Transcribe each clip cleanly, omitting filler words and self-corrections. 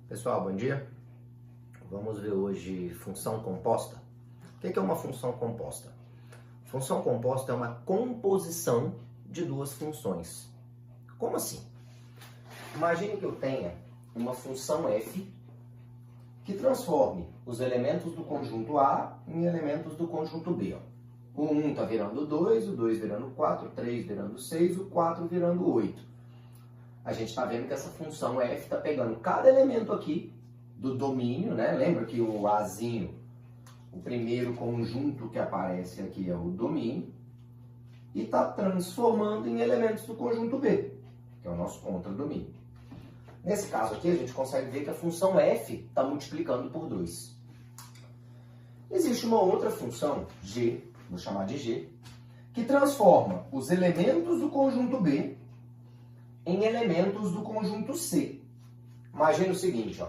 Pessoal, bom dia. Vamos ver hoje função composta. O que é uma função composta? Função composta é uma composição de duas funções. Como assim? Imagine que eu tenha uma função f que transforme os elementos do conjunto A em elementos do conjunto B. O 1 está virando 2, o 2 virando 4, o 3 virando 6, o 4 virando 8. A gente está vendo que essa função f está pegando cada elemento aqui do domínio, né? Lembra que o Azinho, o primeiro conjunto que aparece aqui é o domínio, e está transformando em elementos do conjunto B, que é o nosso contradomínio. Nesse caso aqui, a gente consegue ver que a função f está multiplicando por 2. Existe uma outra função, g, vou chamar de g, que transforma os elementos do conjunto B em elementos do conjunto C. Imagina o seguinte, ó.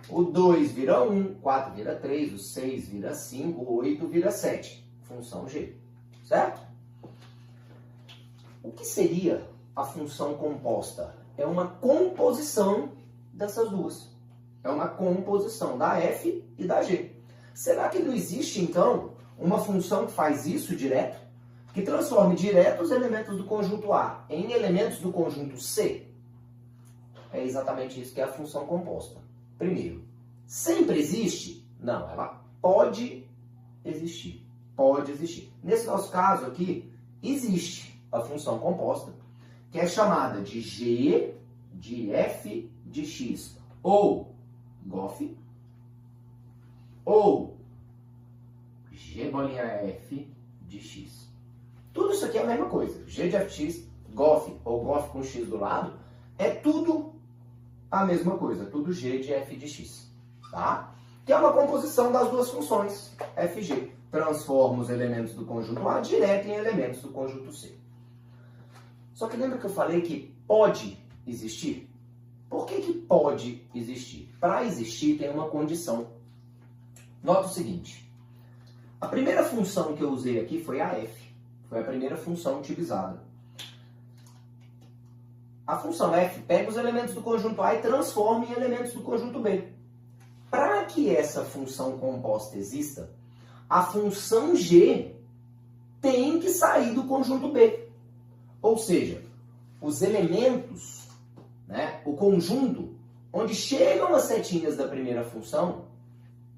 O 2 vira 1, o 4 vira 3, o 6 vira 5, o 8 vira 7. Função g, certo? O que seria a função composta? É uma composição dessas duas. É uma composição da f e da g. Será que não existe, então, uma função que faz isso direto? Que transforme direto os elementos do conjunto A em elementos do conjunto C? É exatamente isso que é a função composta. Primeiro, sempre existe? Não, ela pode existir. Pode existir. Nesse nosso caso aqui, existe a função composta, que é chamada de g de f de x, ou GOF, ou g bolinha f de x. Tudo isso aqui é a mesma coisa. G de fx, GOF ou GOF com x do lado, é tudo a mesma coisa. Tudo g de f de x. Tá? Que é uma composição das duas funções, f e g. Transforma os elementos do conjunto A direto em elementos do conjunto C. Só que lembra que eu falei que pode existir? Por que pode existir? Para existir tem uma condição. Nota o seguinte. A primeira função que eu usei aqui foi a f. Foi a primeira função utilizada. A função f pega os elementos do conjunto A e transforma em elementos do conjunto B. Para que essa função composta exista, a função g tem que sair do conjunto B. Ou seja, os elementos, né, o conjunto, onde chegam as setinhas da primeira função,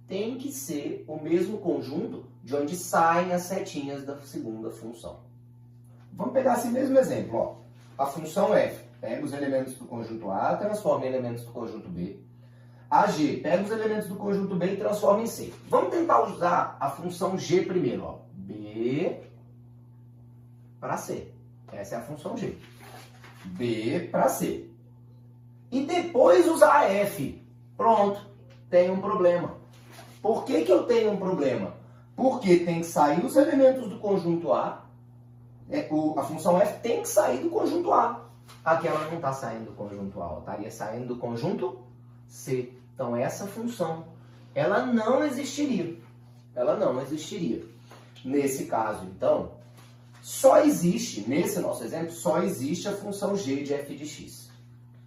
tem que ser o mesmo conjunto de onde saem as setinhas da segunda função. Vamos pegar esse mesmo exemplo. Ó. A função f pega os elementos do conjunto A, transforma em elementos do conjunto B. A g pega os elementos do conjunto B e transforma em C. Vamos tentar usar a função g primeiro. Ó. B para C. Essa é a função g. B para C. E depois usar a f. Pronto. Tem um problema. Por que eu tenho um problema? Porque tem que sair os elementos do conjunto A. A função f tem que sair do conjunto A. Aqui ela não está saindo do conjunto A, ela estaria saindo do conjunto C. Então essa função, ela não existiria. Ela não existiria. Nesse caso, então, só existe, nesse nosso exemplo, só existe a função g de f de x.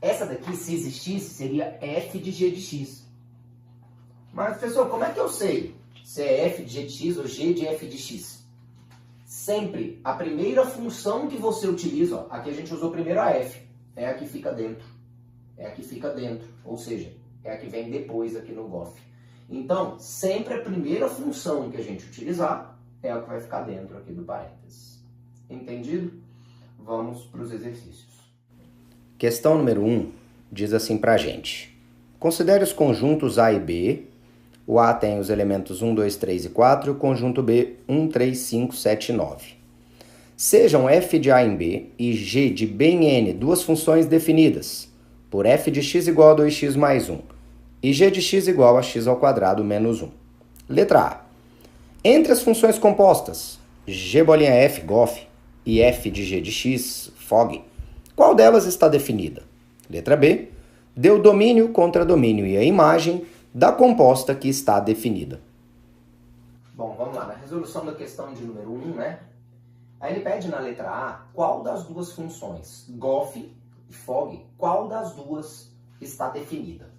Essa daqui, se existisse, seria f de g de x. Mas, professor, como é que eu sei se é f de g de x ou g de f de x? Sempre a primeira função que você utiliza, ó, aqui a gente usou primeiro a f, é a que fica dentro. É a que fica dentro, ou seja, é a que vem depois aqui no GOF. Então, sempre a primeira função que a gente utilizar é a que vai ficar dentro aqui do parênteses. Entendido? Vamos para os exercícios. Questão número 1 diz assim pra gente. Considere os conjuntos A e B. O A tem os elementos 1, 2, 3 e 4 e o conjunto B 1, 3, 5, 7 e 9. Sejam f de A em B e g de B em N duas funções definidas por f de x igual a 2x mais 1 e g de x igual a x ao quadrado menos 1. Letra A. Entre as funções compostas g bolinha f, GOF, e f de g de x, FOG, qual delas está definida? Letra B. Dê o domínio, contradomínio e a imagem da composta que está definida. Bom, vamos lá. Na resolução da questão de número 1, né? Aí ele pede na letra A qual das duas funções, GOF e FOG, qual das duas está definida.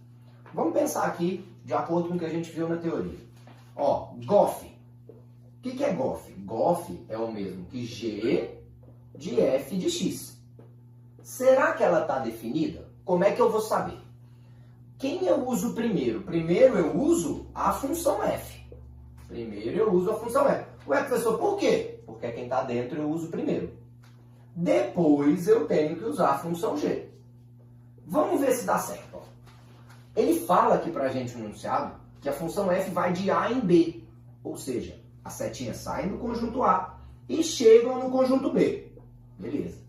Vamos pensar aqui de acordo com o que a gente viu na teoria. Ó, GOF. O que é GOF? GOF é o mesmo que G de F de X. Será que ela está definida? Como é que eu vou saber? Quem eu uso primeiro? Primeiro eu uso a função F. Primeiro eu uso a função F. Ué, professor, por quê? Porque quem está dentro eu uso primeiro. Depois eu tenho que usar a função G. Vamos ver se dá certo. Ó. Ele fala aqui pra gente no enunciado que a função F vai de A em B. Ou seja, as setinhas saem do conjunto A e chegam no conjunto B. Beleza.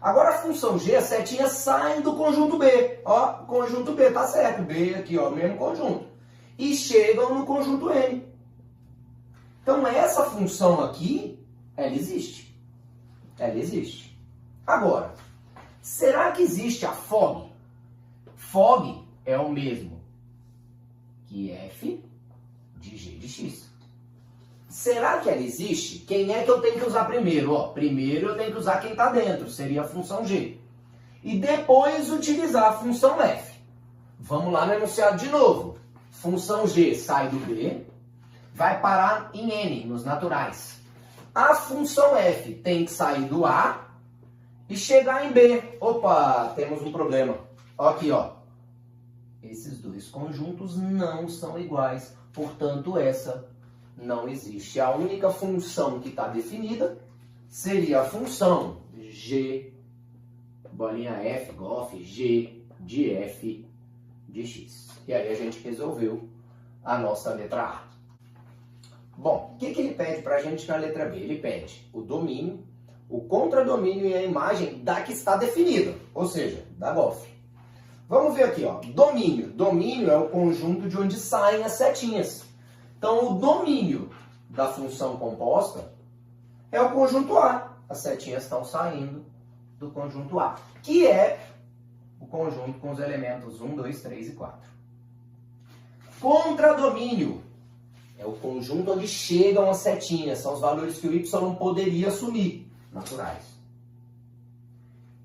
Agora a função G, as setinhas saem do conjunto B. Ó, conjunto B, tá certo. B aqui, ó, mesmo conjunto. E chegam no conjunto N. Então essa função aqui, ela existe. Ela existe. Agora, será que existe a FOG? FOG é o mesmo que F de G de X. Será que ela existe? Quem é que eu tenho que usar primeiro? Ó, primeiro eu tenho que usar quem está dentro, seria a função G. E depois utilizar a função F. Vamos lá no enunciado de novo. Função G sai do B, vai parar em N, nos naturais. A função F tem que sair do A e chegar em B. Opa, temos um problema. Ó aqui, ó. Esses dois conjuntos não são iguais, portanto essa não existe. A única função que está definida seria a função G, bolinha F, GOF, G de F de X. E aí a gente resolveu a nossa letra A. Bom, o que ele pede para a gente na letra B? Ele pede o domínio, o contradomínio e a imagem da que está definida, ou seja, da GOF. Vamos ver aqui, ó. Domínio. Domínio é o conjunto de onde saem as setinhas. Então, o domínio da função composta é o conjunto A. As setinhas estão saindo do conjunto A, que é o conjunto com os elementos 1, 2, 3 e 4. Contradomínio é o conjunto onde chegam as setinhas. São os valores que o y poderia assumir, naturais.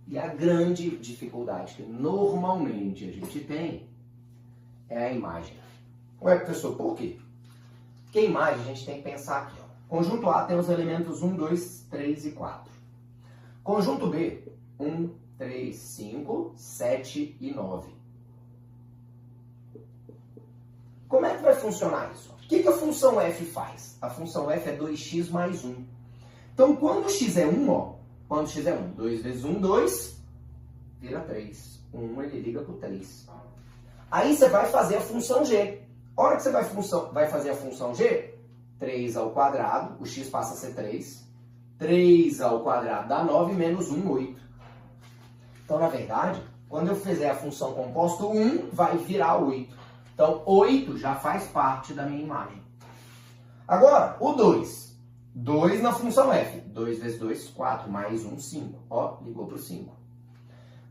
E a grande dificuldade que normalmente a gente tem é a imagem. Ué, professor, por quê? Porque a imagem a gente tem que pensar aqui. Ó. Conjunto A tem os elementos 1, 2, 3 e 4. Conjunto B, 1, 3, 5, 7 e 9. Como é que vai funcionar isso? O que a função f faz? A função f é 2x mais 1. Então, quando x é 1, ó, quando x é 1, 2 vezes 1, 2, vira 3. 1 ele liga para o 3. Aí você vai fazer a função g. A hora que você vai fazer a função g, 3 ao quadrado, o x passa a ser 3. 3 ao quadrado dá 9, menos 1, 8. Então, na verdade, quando eu fizer a função composta, 1 vai virar 8. Então, 8 já faz parte da minha imagem. Agora, o 2. 2 na função f. 2 vezes 2, 4. Mais 1, 5. Ó, ligou para o 5.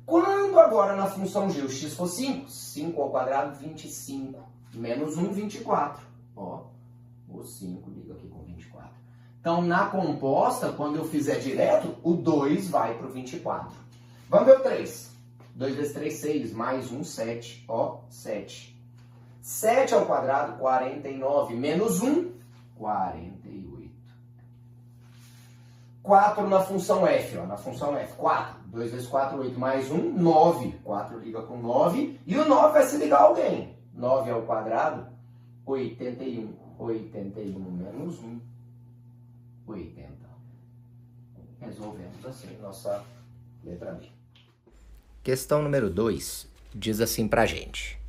Quando agora na função g o x for 5, 5 ao quadrado, 25. Menos 1, 24. Ó, o 5 liga aqui com 24. Então, na composta, quando eu fizer direto, o 2 vai para o 24. Vamos ver o 3. 2 vezes 3, 6. Mais 1, 7. Ó, 7. 7 ao quadrado, 49. Menos 1, 48. 4 na função f, ó, na função f. 4. 2 vezes 4, 8. Mais 1, 9. 4 liga com 9. E o 9 vai se ligar a alguém. 9 ao quadrado, 81. 81 menos 1, 80. Resolvemos assim nossa letra B. Questão número 2 diz assim pra gente.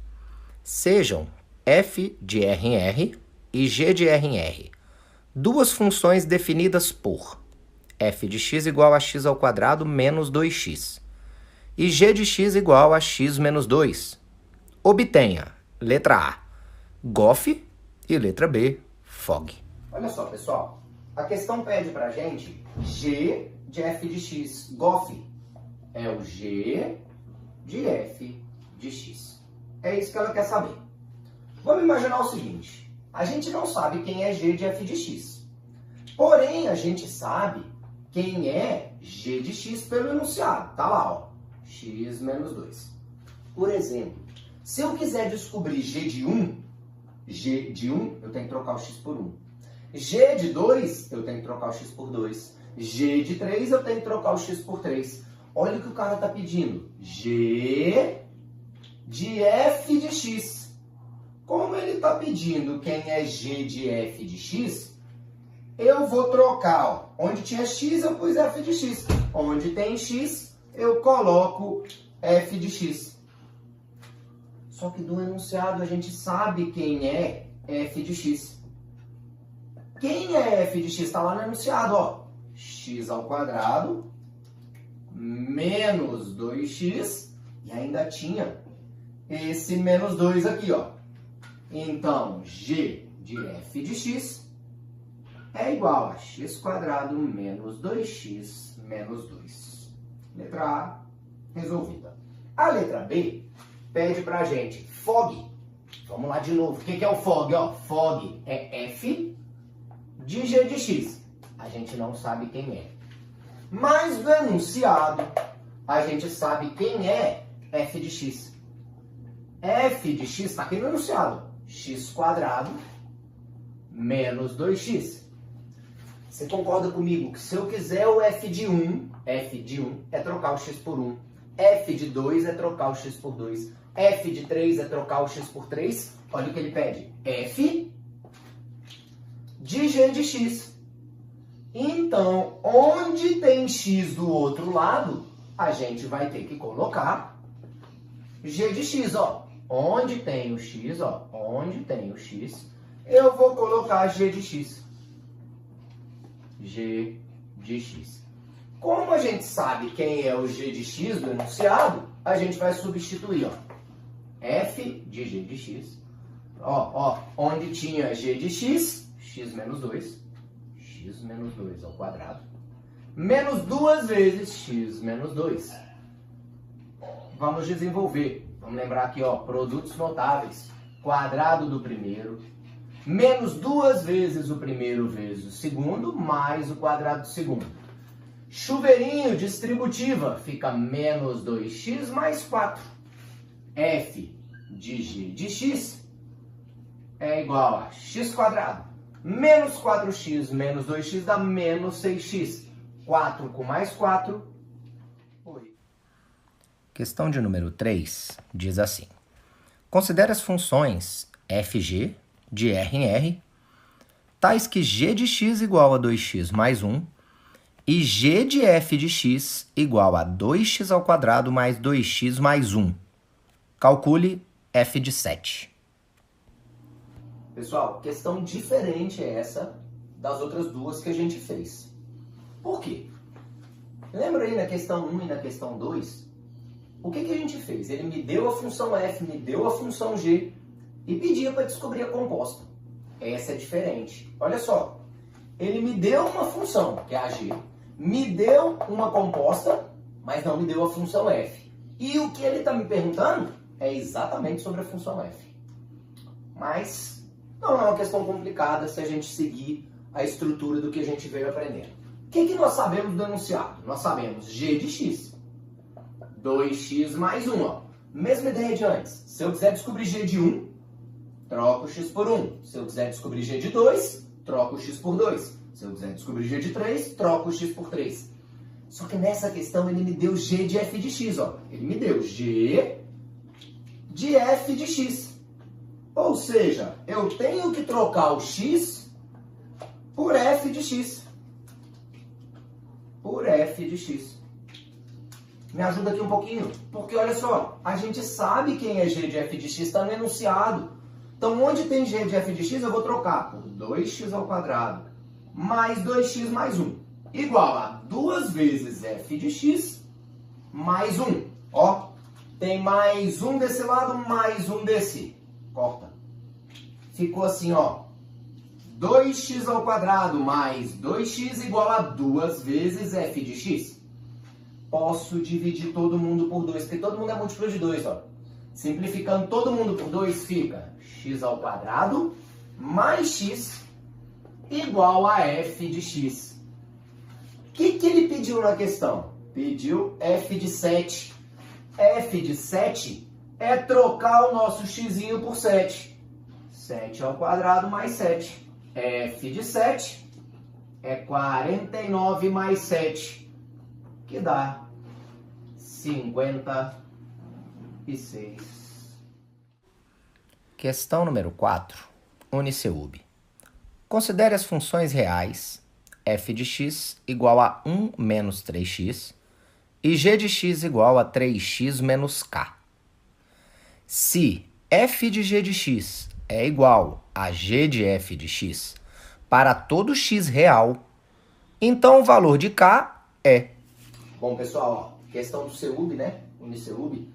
Sejam f de R em R e g de R em R duas funções definidas por f de x igual a x ao quadrado menos 2x e g de x igual a x menos 2. Obtenha, letra A, GOF e letra B, FOG. Olha só, pessoal. A questão pede pra gente g de f de x. GOF é o g de f de x. É isso que ela quer saber. Vamos imaginar o seguinte. A gente não sabe quem é g de f de x. Porém, a gente sabe quem é g de x pelo enunciado. Tá lá, ó. X menos 2. Por exemplo, Se eu quiser descobrir g de 1, eu tenho que trocar o x por 1. G de 2, eu tenho que trocar o x por 2. G de 3, eu tenho que trocar o x por 3. Olha o que o cara está pedindo. G de f de x. Como ele está pedindo quem é g de f de x, eu vou trocar. Ó. Onde tinha x, eu pus f de x. Onde tem x, eu coloco f de x. Só que do enunciado a gente sabe quem é f de x. Quem é f de x? Está lá no enunciado, ó. X ao quadrado menos 2x e ainda tinha esse menos 2 aqui, ó. Então, g de f de x é igual a x quadrado menos 2x menos 2. Letra A, resolvida. A letra B pede pra gente fog. Vamos lá de novo. O que é o fog? Ó, fog é f de g de x. A gente não sabe quem é. Mas do enunciado, a gente sabe quem é f de x. F de x está aqui no enunciado. X quadrado menos 2x. Você concorda comigo que se eu quiser o f de 1 é trocar o x por 1. F de 2 é trocar o x por 2. F de 3 é trocar o x por 3. Olha o que ele pede. F de g de x. Então, onde tem x do outro lado, a gente vai ter que colocar g de x, ó. Onde tem o x, ó. Onde tem o x, eu vou colocar g de x. G de x. Como a gente sabe quem é o g de x do enunciado, a gente vai substituir, ó. F de g de x. Ó, onde tinha g de x, x menos 2. X menos 2 ao quadrado. Menos 2 vezes x menos 2. Vamos desenvolver. Vamos lembrar aqui, ó, produtos notáveis. Quadrado do primeiro. Menos 2 vezes o primeiro vezes o segundo, mais o quadrado do segundo. Chuveirinho, distributiva, fica menos 2x mais 4. F de g de x é igual a x quadrado. Menos 4x menos 2x dá menos 6x. 4 com mais 4, 8. Questão de número 3 diz assim. Considere as funções fg de R em R, tais que g de x igual a 2x mais 1 e g de f de x igual a 2x ao quadrado mais 2x mais 1. Calcule f de 7. Pessoal, questão diferente é essa das outras duas que a gente fez. Por quê? Lembra aí na questão 1 e na questão 2? O que a gente fez? Ele me deu a função f, me deu a função g e pedia para descobrir a composta. Essa é diferente. Olha só, ele me deu uma função, que é a g, me deu uma composta, mas não me deu a função f. E o que ele está me perguntando é exatamente sobre a função f. Mas não é uma questão complicada se a gente seguir a estrutura do que a gente veio aprendendo. O que nós sabemos do enunciado? Nós sabemos g de x. 2x mais 1. Ó. Mesma ideia de antes. Se eu quiser descobrir g de 1, troco o x por 1. Se eu quiser descobrir g de 2, troco o x por 2. Se eu quiser descobrir g de 3, troco o x por 3. Só que nessa questão ele me deu g de f de x. Ó. Ele me deu g de f de x. Ou seja, eu tenho que trocar o x por f de x. Por f de x. Me ajuda aqui um pouquinho, porque olha só, a gente sabe quem é g de f de x, está no enunciado. Então, onde tem g de f de x, eu vou trocar por 2x ao quadrado mais 2x mais 1. Igual a 2 vezes f de x mais 1. Ó, tem mais 1 desse lado, mais 1 desse. Corta. Ficou assim, ó. 2x ao quadrado mais 2x igual a 2 vezes f de x. Posso dividir todo mundo por 2, porque todo mundo é múltiplo de 2, ó. Simplificando todo mundo por 2 fica x ao quadrado mais x igual a f de x. O que ele pediu na questão? Pediu f de 7. F de 7 é trocar o nosso xzinho por 7. 7 ao quadrado mais 7. F de 7 é 49 mais 7, que dá 56. Questão número 4. Uniceub. Considere as funções reais f de x igual a 1 menos 3x e g de x igual a 3x menos k. Se f de g de x é igual a g de f de x para todo x real, então o valor de k é... Bom, pessoal, ó, questão do CEUB, né? Uniceub,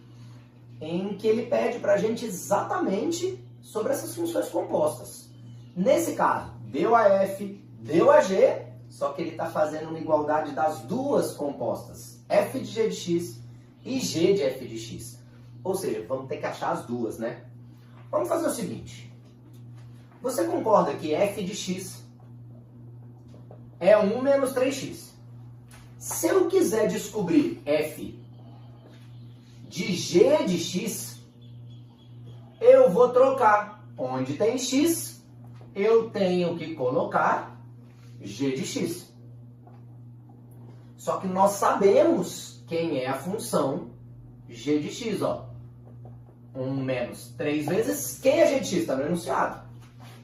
em que ele pede para a gente exatamente sobre essas funções compostas. Nesse caso, deu a f, deu a g, só que ele está fazendo uma igualdade das duas compostas, f de g de x e g de f de x. Ou seja, vamos ter que achar as duas, né? Vamos fazer o seguinte. Você concorda que f de x é 1 menos 3x? Se eu quiser descobrir f de g de x, eu vou trocar. Onde tem x, eu tenho que colocar g de x. Só que nós sabemos quem é a função g de x, ó. 1 menos 3 vezes, quem é g de x? Está no enunciado.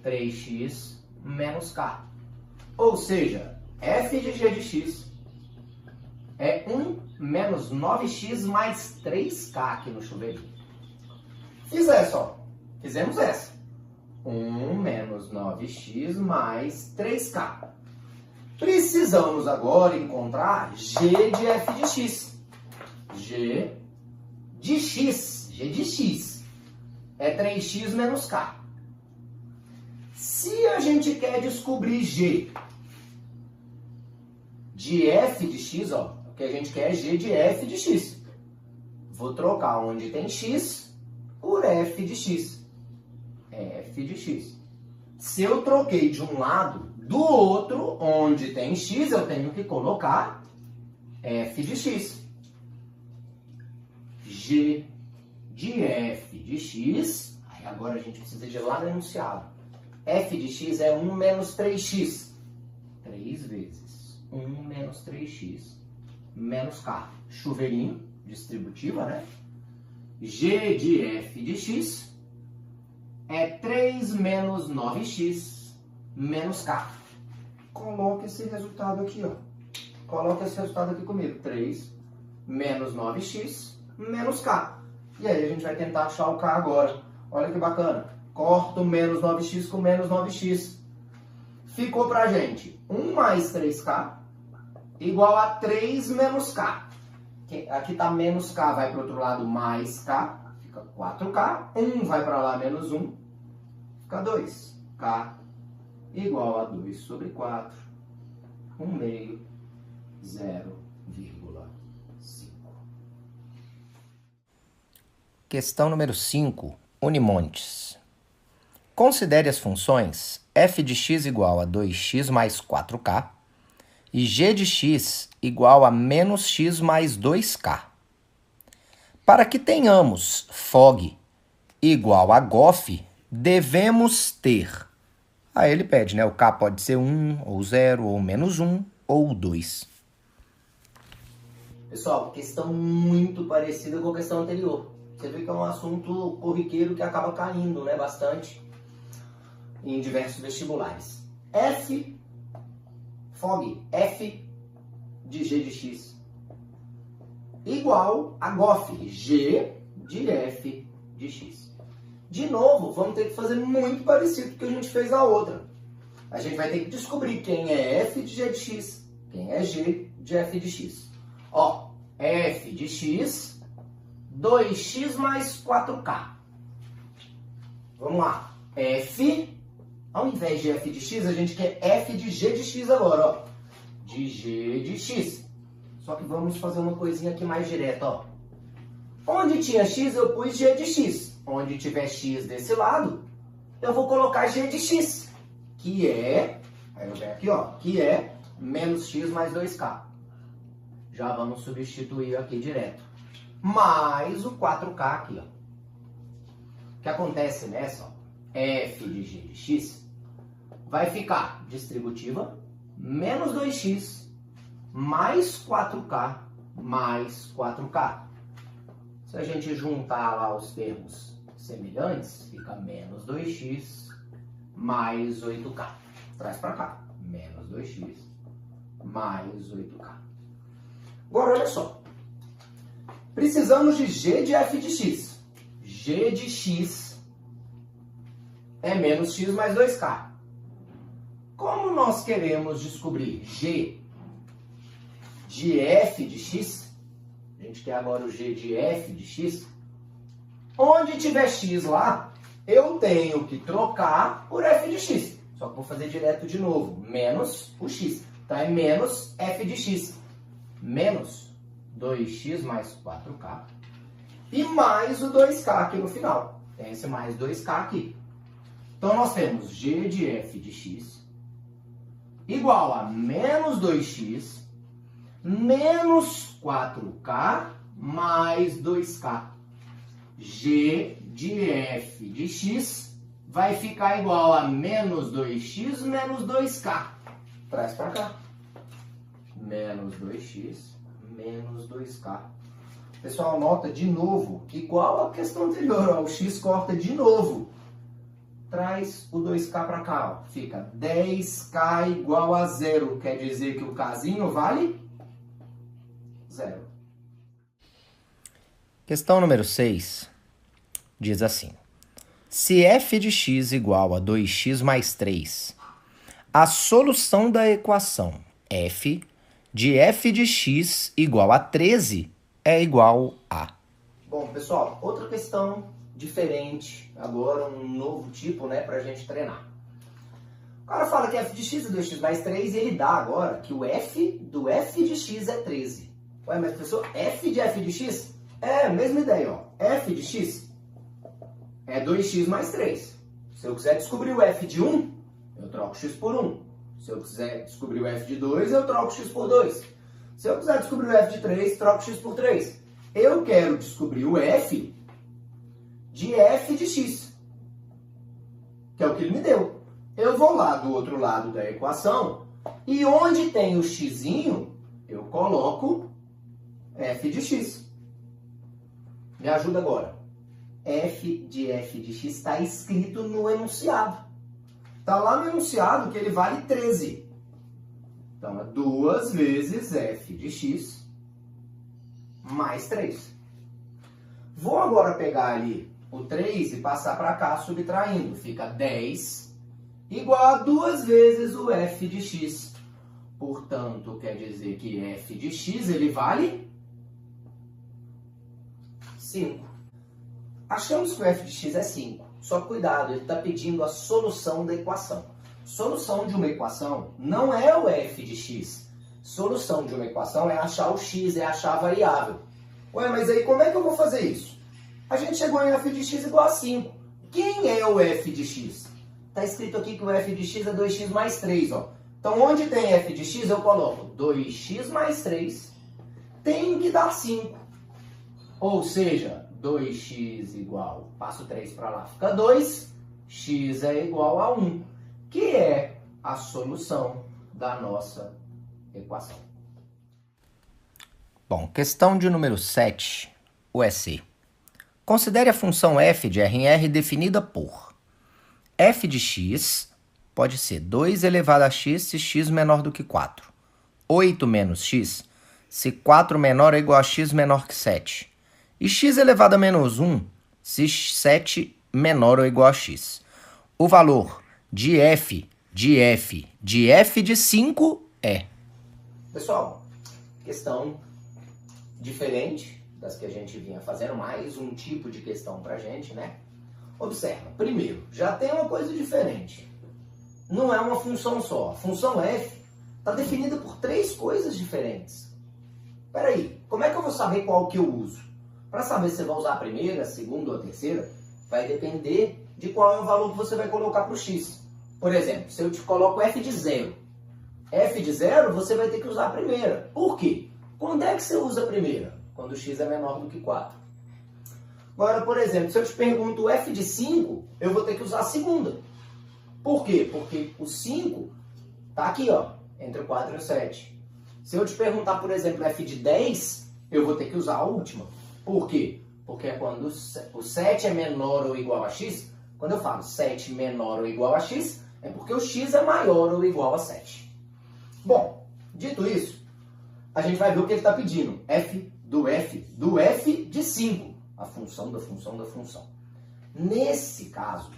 3x menos k. Ou seja, f de g de x é 1 menos 9x mais 3k aqui no chuveirinho. Fiz essa, ó. Fizemos essa. 1 menos 9x mais 3k. Precisamos agora encontrar g de f de x. G de x. G de x é 3x menos k. Se a gente quer descobrir g de f de x, ó, o que a gente quer é g de f de x. Vou trocar onde tem x por f de x. F de x. Se eu troquei de um lado, do outro, onde tem x, eu tenho que colocar f de x. G de f de x, aí agora a gente precisa de lá no enunciado. F de x é 1 menos 3x. 3 vezes 1 menos 3x menos k. Chuveirinho, distributiva, né? G de f de x é 3 menos 9x menos k. Coloca esse resultado aqui, ó. Coloca esse resultado aqui comigo. 3 menos 9x menos k. E aí a gente vai tentar achar o k agora. Olha que bacana. Corto menos 9x com menos 9x. Ficou pra gente 1 mais 3k igual a 3 menos k. Aqui tá menos k, vai pro outro lado mais k. Fica 4k. 1 vai pra lá, menos 1. Fica 2. K igual a 2 sobre 4. 1 meio, 0,5. Questão número 5. Unimontes. Considere as funções f de x igual a 2x mais 4k e g de x igual a menos x mais 2k. Para que tenhamos fog igual a gof, devemos ter... Aí ele pede, né? O k pode ser 1, ou 0, ou menos 1, ou 2. Pessoal, questão muito parecida com a questão anterior. Você vê que é um assunto corriqueiro que acaba caindo, né? Bastante em diversos vestibulares. Fog, f de g de x igual a gof, g de f de x. De novo, vamos ter que fazer muito parecido com o que a gente fez na outra. A gente vai ter que descobrir quem é f de g de x, quem é g de f de x. Ó, f de x, 2x mais 4k. Vamos lá. F, ao invés de f de x, a gente quer f de g de x agora, ó. De g de x. Só que vamos fazer uma coisinha aqui mais direta, ó. Onde tinha x, eu pus g de x. Onde tiver x desse lado, eu vou colocar g de x, que é, aí eu venho aqui, ó, que é menos x mais 2k. Já vamos substituir aqui direto. Mais o 4k aqui, ó. que acontece nessa, ó, f de g de x, vai ficar distributiva menos 2x mais 4k mais 4k. Se a gente juntar lá os termos semelhantes, fica menos 2x mais 8k. Traz para cá, menos 2x mais 8k. Agora, olha só. Precisamos de g de f de x. G de x é menos x mais 2k. Como nós queremos descobrir g de f de x, a gente quer agora o g de f de x, onde tiver x lá, eu tenho que trocar por f de x. Só que vou fazer direto de novo, menos o x. Então é menos f de x, menos 2x mais 4k e mais o 2k aqui no final. Tem esse mais 2k aqui. Então nós temos g de f de x igual a menos 2x menos 4k mais 2k. G de f de x vai ficar igual a menos 2x menos 2k. Traz para cá. Menos 2x menos 2k. Pessoal, nota de novo que igual a questão anterior, ó, o x corta de novo. Traz o 2k para cá, ó. Fica 10k igual a 0. Quer dizer que o kzinho vale 0. Questão número 6 diz assim: se f de x igual a 2x mais 3, a solução da equação f de x igual a 13 é igual a... Bom, pessoal, outra questão diferente, agora um novo tipo, né, pra gente treinar. O cara fala que f de x é 2x mais 3 e ele dá agora que o f do f de x é 13. Ué, mas professor, f de x? É a mesma ideia, ó. F de x é 2x mais 3. Se eu quiser descobrir o f de 1, eu troco x por 1. Se eu quiser descobrir o f de 2, eu troco x por 2. Se eu quiser descobrir o f de 3, troco x por 3. Eu quero descobrir o f de x, que é o que ele me deu. Eu vou lá do outro lado da equação e onde tem o xzinho, eu coloco f de x. Me ajuda agora. F de x está escrito no enunciado. Está lá no enunciado que ele vale 13. Então, é 2 vezes f de x mais 3. Vou agora pegar ali o 3 e passar para cá subtraindo. Fica 10 igual a 2 vezes o f de x. Portanto, quer dizer que f de x ele vale 5. Achamos que o f de x é 5. Só cuidado, ele está pedindo a solução da equação. Solução de uma equação não é o f de x. Solução de uma equação é achar o x, é achar a variável. Ué, mas aí como é que eu vou fazer isso? A gente chegou em f de x igual a 5. Quem é o f de x? Está escrito aqui que o f de x é 2x mais 3. Ó. Então, onde tem f de x, eu coloco 2x mais 3 tem que dar 5. Ou seja, 2x igual, passo 3 para lá, fica 2, x é igual a 1, que é a solução da nossa equação. Bom, questão de número 7, o EC. Considere a função f de R em R definida por f de x pode ser 2 elevado a x se x menor do que 4, 8 menos x se 4 menor ou igual a x menor que 7, e x elevado a menos 1 se 7 menor ou igual a x. O valor de f de 5 é... Pessoal, questão diferente das que a gente vinha fazendo, mais um tipo de questão pra gente, né? Observa, primeiro, já tem uma coisa diferente. Não é uma função só. A função f está definida por 3 coisas diferentes. Peraí, como é que eu vou saber qual que eu uso? Para saber se você vai usar a primeira, a segunda ou a terceira, vai depender de qual é o valor que você vai colocar para o x. Por exemplo, se eu te coloco f de 0. F de 0, você vai ter que usar a primeira. Por quê? Quando é que você usa a primeira? Quando o x é menor do que 4. Agora, por exemplo, se eu te pergunto o f de 5, eu vou ter que usar a segunda. Por quê? Porque o 5 está aqui, ó, entre o 4 e o 7. Se eu te perguntar, por exemplo, f de 10, eu vou ter que usar a última. Por quê? Porque é quando o 7 é menor ou igual a x. Quando eu falo 7 menor ou igual a x, é porque o x é maior ou igual a 7. Bom, dito isso, a gente vai ver o que ele está pedindo. F de 5. A função da função da função. Nesse caso,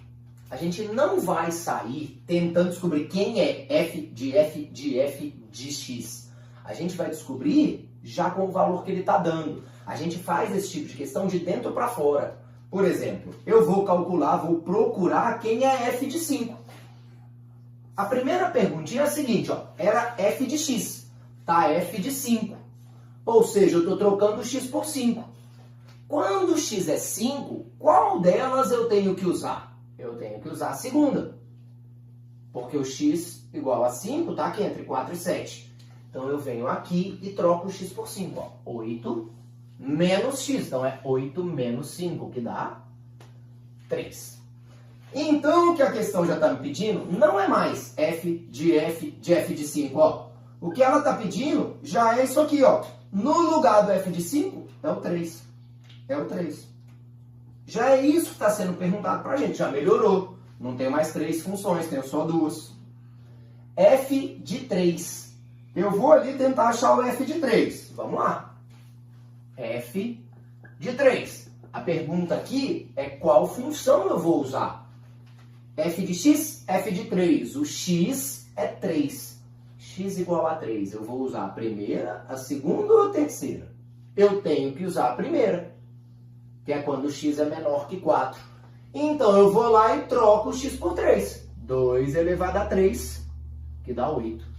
a gente não vai sair tentando descobrir quem é f de x. A gente vai descobrir já com o valor que ele está dando. A gente faz esse tipo de questão de dentro para fora. Por exemplo, eu vou calcular, vou procurar quem é f de 5. A primeira perguntinha é a seguinte, ó, era f de x, tá? F de 5. Ou seja, eu estou trocando x por 5. Quando x é 5, qual delas eu tenho que usar? Eu tenho que usar a segunda. Porque o x igual a 5 está aqui entre 4 e 7. Então eu venho aqui e troco o x por 5. Ó. 8 menos x. Então é 8 menos 5, que dá 3. Então o que a questão já está me pedindo não é mais f de 5. Ó. O que ela está pedindo já é isso aqui. Ó. No lugar do f de 5 é o 3. É o 3. Já é isso que está sendo perguntado para a gente. Já melhorou. Não tem mais 3 funções, tenho só 2. F de 3. Eu vou ali tentar achar o f de 3. Vamos lá. F de 3. A pergunta aqui é qual função eu vou usar. F de x, f de 3. O x é 3. X igual a 3. Eu vou usar a primeira, a segunda ou a terceira? Eu tenho que usar a primeira, que é quando o x é menor que 4. Então, eu vou lá e troco o x por 3. 2 elevado a 3, que dá 8.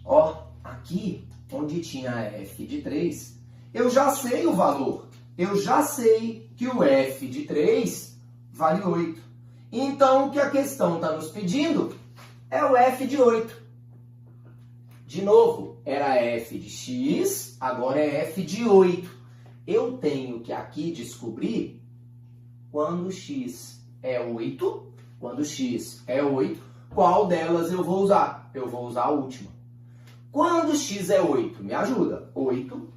Ó, aqui, onde tinha f de 3, eu já sei o valor. Eu já sei que o f de 3 vale 8. Então, o que a questão está nos pedindo é o f de 8. De novo, era f de x, agora é f de 8. Eu tenho que aqui descobrir quando x é 8, quando x é 8, qual delas eu vou usar? Eu vou usar a última. Quando x é 8, me ajuda. 8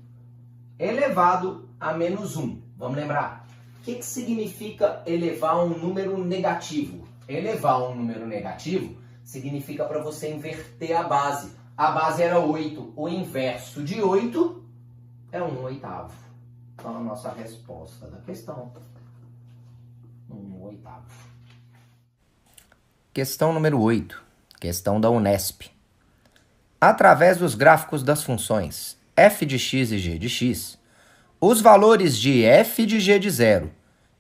elevado a menos 1. Vamos lembrar? O que significa elevar um número negativo? Elevar um número negativo significa para você inverter a base. A base era 8. O inverso de 8 é 1/8. Então, a nossa resposta da questão, 1/8. Questão número 8. Questão da Unesp. Através dos gráficos das funções f de x e g de x, os valores de f de g de 0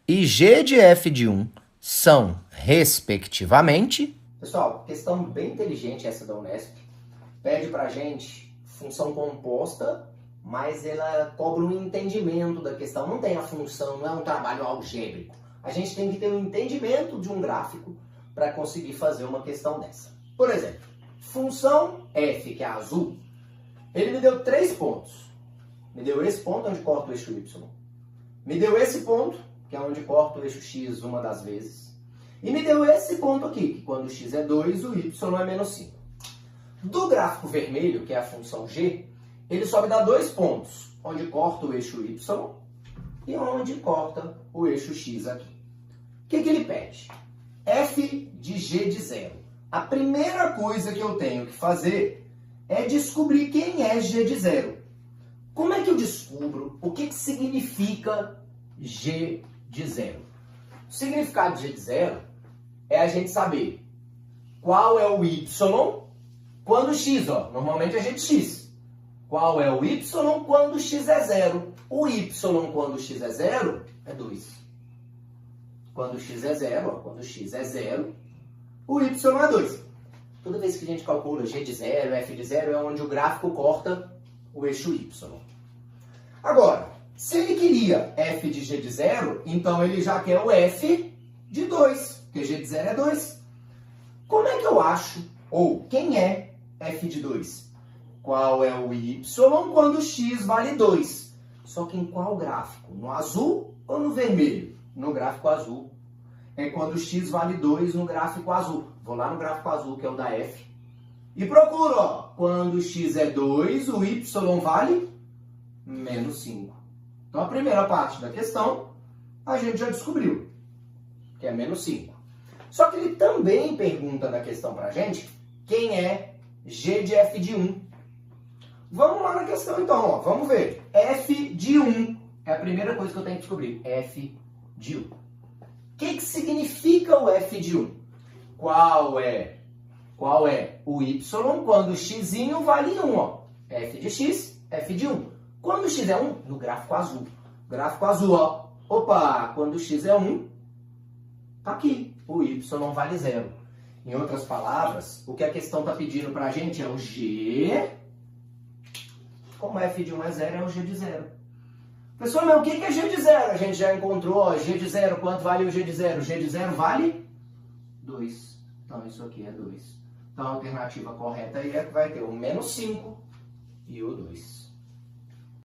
e g de f de 1 são, respectivamente... Pessoal, questão bem inteligente essa da Unesp. Pede pra gente função composta, mas ela cobra um entendimento da questão. Não tem a função, não é um trabalho algébrico. A gente tem que ter um entendimento de um gráfico para conseguir fazer uma questão dessa. Por exemplo, função f, que é azul, ele me deu 3 pontos. Me deu esse ponto onde corta o eixo y. Me deu esse ponto, que é onde corta o eixo x uma das vezes. E me deu esse ponto aqui, que quando x é 2, o y é menos 5. Do gráfico vermelho, que é a função g, ele só me dá 2 pontos, onde corta o eixo y e onde corta o eixo x aqui. O que ele pede? F de g de 0. A primeira coisa que eu tenho que fazer é descobrir quem é g de 0. Como é que eu descubro o que significa g de 0? O significado de g de 0 é a gente saber qual é o y quando x, ó, normalmente é g de x. Qual é o y quando x é 0? O y quando x é 0 é 2. Quando x é 0, ó, quando x é 0, o y é 2. Toda vez que a gente calcula g de 0, f de 0, é onde o gráfico corta o eixo y. Agora, se ele queria f de g de 0, então ele já quer o f de 2, porque g de 0 é 2. Como é que eu acho, ou quem é f de 2? Qual é o y quando x vale 2? Só que em qual gráfico? No azul ou no vermelho? No gráfico azul. É quando x vale 2 no gráfico azul. Vou lá no gráfico azul, que é o da F. E procuro, ó. Quando x é 2, o y vale menos 5. Então, a primeira parte da questão, a gente já descobriu, que é menos 5. Só que ele também pergunta na questão pra gente quem é g de f de 1. Vamos lá na questão, então, ó. Vamos ver. F de 1 é a primeira coisa que eu tenho que descobrir. F de 1. O que significa o f de 1? Qual é o y quando o x vale 1, ó. F de x, f de 1. Quando o x é 1, no gráfico azul. Gráfico azul, ó. Opa, quando o x é 1, tá aqui. O y vale 0. Em outras palavras, o que a questão está pedindo pra gente é o g. Como f de 1 é 0, é o g de 0. Pessoal, mas o que é g de 0? A gente já encontrou, ó, g de 0. Quanto vale o g de 0? O g de 0 vale 2. Então, isso aqui é 2. Então, a alternativa correta aí é que vai ter o menos 5 e o 2.